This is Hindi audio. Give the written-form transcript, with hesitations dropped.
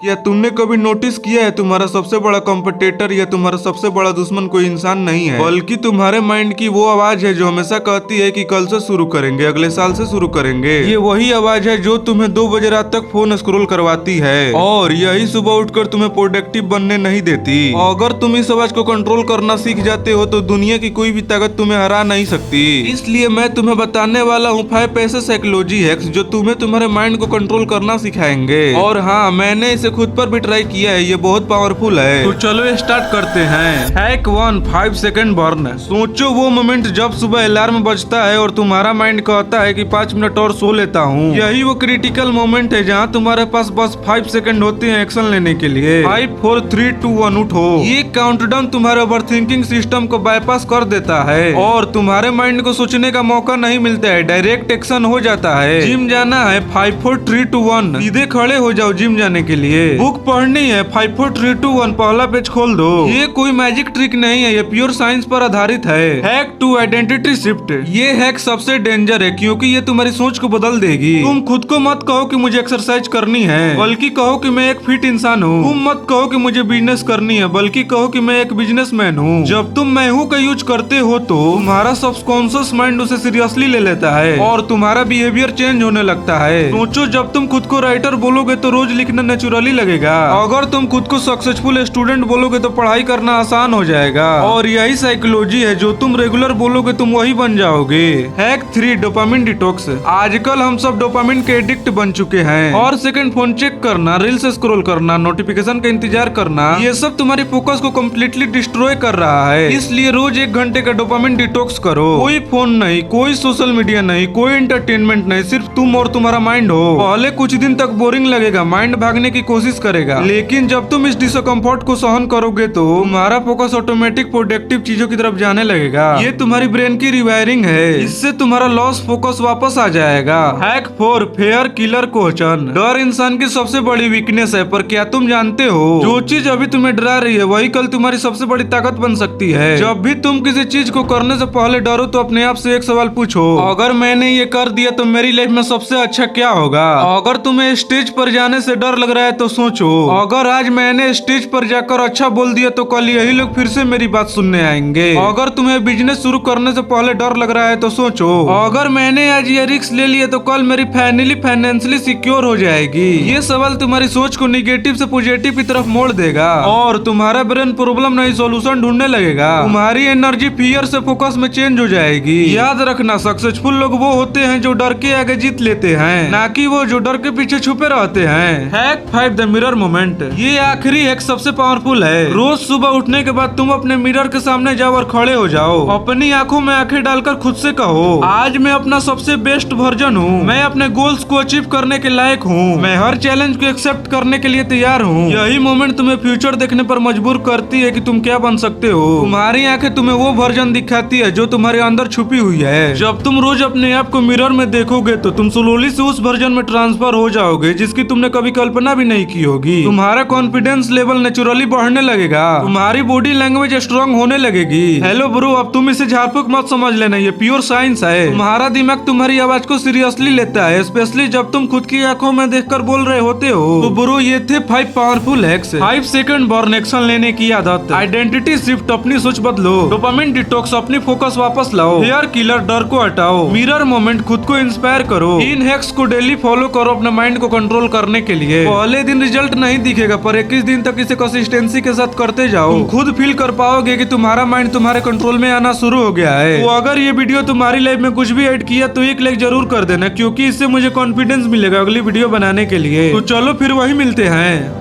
क्या तुमने कभी नोटिस किया है तुम्हारा सबसे बड़ा कॉम्पिटिटर या तुम्हारा सबसे बड़ा दुश्मन कोई इंसान नहीं है, बल्कि तुम्हारे माइंड की वो आवाज है जो हमेशा कहती है कि कल से शुरू करेंगे, अगले साल से शुरू करेंगे। ये वही आवाज है जो तुम्हें 2 बजे रात तक फोन स्क्रॉल करवाती है और यही सुबह उठकर तुम्हें प्रोडक्टिव बनने नहीं देती। अगर तुम इस आवाज को कंट्रोल करना सीख जाते हो तो दुनिया की कोई भी ताकत तुम्हें हरा नहीं सकती। इसलिए मैं तुम्हें बताने वाला हूँ 5 ऐसे साइकोलॉजी हैक्स जो तुम्हें तुम्हारे माइंड को कंट्रोल करना सिखाएंगे। और हाँ, मैंने इसे खुद पर भी ट्राई किया है, ये बहुत पावरफुल है। तो चलो स्टार्ट करते हैं। Hack 1, 5 second burn. सोचो वो मोमेंट जब सुबह अलार्म बजता है और तुम्हारा माइंड कहता है कि 5 मिनट और सो लेता हूँ। यही वो क्रिटिकल मोमेंट है जहाँ तुम्हारे पास बस 5 सेकंड होते हैं एक्शन लेने के लिए। 5 4 3 2 1 उठो। ये काउंटडाउन तुम्हारे ओवरथिंकिंग सिस्टम को बाईपास कर देता है और तुम्हारे माइंड को सोचने का मौका नहीं मिलता है, डायरेक्ट एक्शन हो जाता है। जिम जाना है, 5 4 3 2 1। सीधे खड़े हो जाओ जिम जाने के लिए। बुक पढ़नी है, 5 4 3 2 1 पहला पेज खोल दो। ये कोई मैजिक ट्रिक नहीं है, ये प्योर साइंस पर आधारित है। Hack 2, identity shift. ये हैक सबसे डेंजर है क्योंकि ये तुम्हारी सोच को बदल देगी। तुम खुद को मत कहो कि मुझे एक्सरसाइज करनी है, बल्कि कहो कि मैं एक फिट इंसान हूँ। तुम मत कहो कि मुझे बिजनेस करनी है, बल्कि कहो कि मैं एक बिजनेसमैन हूँ। जब तुम मैं हूँ का यूज करते हो तो तुम्हारा सबकॉन्शियस माइंड उसे सीरियसली ले लेता है और तुम्हारा बिहेवियर चेंज होने लगता है। सोचो जब तुम खुद को राइटर बोलोगे तो रोज लिखना नेचुरली लगेगा। अगर तुम खुद को सक्सेसफुल स्टूडेंट बोलोगे तो पढ़ाई करना आसान हो जाएगा। और यही साइकोलॉजी है, जो तुम रेगुलर बोलोगे तुम वही बन जाओगे। Hack 3, dopamine detox. आजकल हम सब डोपामिन के एडिक्ट बन चुके हैं। और सेकंड फोन चेक करना, रील्स स्क्रॉल करना, नोटिफिकेशन का इंतजार करना, ये सब तुम्हारी फोकस को कम्प्लीटली डिस्ट्रॉय कर रहा है। इसलिए रोज 1 घंटे का डोपामिन डिटॉक्स करो। कोई फोन नहीं, कोई सोशल मीडिया नहीं, कोई एंटरटेनमेंट नहीं, सिर्फ तुम और तुम्हारा माइंड हो। पहले कुछ दिन तक बोरिंग लगेगा, माइंड भागने की कोशिश करेगा, लेकिन जब तुम इस डिसकम्फर्ट को सहन करोगे तो तुम्हारा फोकस ऑटोमेटिक प्रोडक्टिव चीजों की तरफ जाने लगेगा। ये तुम्हारी ब्रेन की रिवायरिंग है, इससे तुम्हारा लॉस फोकस वापस आ जाएगा। Hack 4, fair killer question. डर इंसान की सबसे बड़ी वीकनेस है, पर क्या तुम जानते हो जो चीज अभी तुम्हें डरा रही है वही कल तुम्हारी सबसे बड़ी ताकत बन सकती है। जब भी तुम किसी चीज को करने से पहले डरो तो अपने आप से एक सवाल पूछो, अगर मैंने ये कर दिया तो मेरी लाइफ में सबसे अच्छा क्या होगा। अगर तुम्हें स्टेज पर जाने से डर लग रहा है तो सोचो, अगर आज मैंने स्टेज पर जाकर अच्छा बोल दिया तो कल यही लोग फिर से मेरी बात सुनने आएंगे। अगर तुम्हें बिजनेस शुरू करने से पहले डर लग रहा है तो सोचो, अगर मैंने आज ये रिस्क ले लिया तो कल मेरी फैमिली फाइनेंशियली सिक्योर हो जाएगी। ये सवाल तुम्हारी सोच को निगेटिव से पॉजिटिव की तरफ मोड़ देगा और तुम्हारा ब्रेन प्रॉब्लम नहीं सोल्यूशन ढूंढने लगेगा। तुम्हारी एनर्जी फियर से फोकस में चेंज हो जाएगी। याद रखना, सक्सेसफुल लोग वो होते हैं जो डर के आगे जीत लेते हैं, ना कि वो जो डर के पीछे छुपे रहते हैं। Hack 5, the mirror moment. ये आखिरी हैक सबसे पावरफुल है। रोज सुबह उठने के बाद तुम अपने मिरर के सामने जाओ और खड़े हो जाओ। अपनी आंखों में आंखें डालकर खुद से कहो, आज मैं अपना सबसे बेस्ट वर्जन हूँ, मैं अपने गोल्स को अचीव करने के लायक हूँ, मैं हर चैलेंज को एक्सेप्ट करने के लिए तैयार हूँ। यही मोमेंट तुम्हें फ्यूचर देखने पर मजबूर करती है कि तुम क्या बन सकते हो। तुम्हारी आंखें तुम्हें वो वर्जन दिखाती है जो तुम्हारे अंदर छुपी हुई है। जब तुम रोज अपने आप को मिरर में देखोगे तो तुम स्लोली से उस वर्जन में ट्रांसफर हो जाओगे जिसकी तुमने कभी कल्पना भी नहीं की होगी। तुम्हारा कॉन्फिडेंस लेवल नेचुरली बढ़ने लगेगा, तुम्हारी बॉडी लैंग्वेज स्ट्रांग होने लगेगी। हेलो ब्रो, अब तुम इसे झाड़फूक मत समझ लेना, ये प्योर साइंस है। तुम्हारा दिमाग तुम्हारी आवाज को सीरियसली लेता है, स्पेशली जब तुम खुद की आंखों में देखकर बोल रहे होते हो। तो ब्रो, ये थे 5 powerful hacks. 5 second burn, action लेने की आदत, आइडेंटिटी शिफ्ट, अपनी सोच बदलो, डोपामिन डिटॉक्स, अपनी फोकस वापस लाओ, फेयर किलर, डर को हटाओ, मिरर मोमेंट, खुद को इंस्पायर करो। इन हैक्स को डेली फॉलो करो अपने माइंड को कंट्रोल करने के लिए। पहले दिन रिजल्ट नहीं दिखेगा, पर 21 दिन तक इसे कंसिस्टेंसी के साथ करते जाओ। तुम खुद फील कर पाओगे कि तुम्हारा माइंड तुम्हारे कंट्रोल में आना शुरू हो गया है। तो अगर ये वीडियो तुम्हारी लाइफ में कुछ भी ऐड किया तो 1 लाइक जरूर कर देना, क्योंकि इससे मुझे कॉन्फिडेंस मिलेगा अगली वीडियो बनाने के लिए। तो चलो फिर वही मिलते हैं।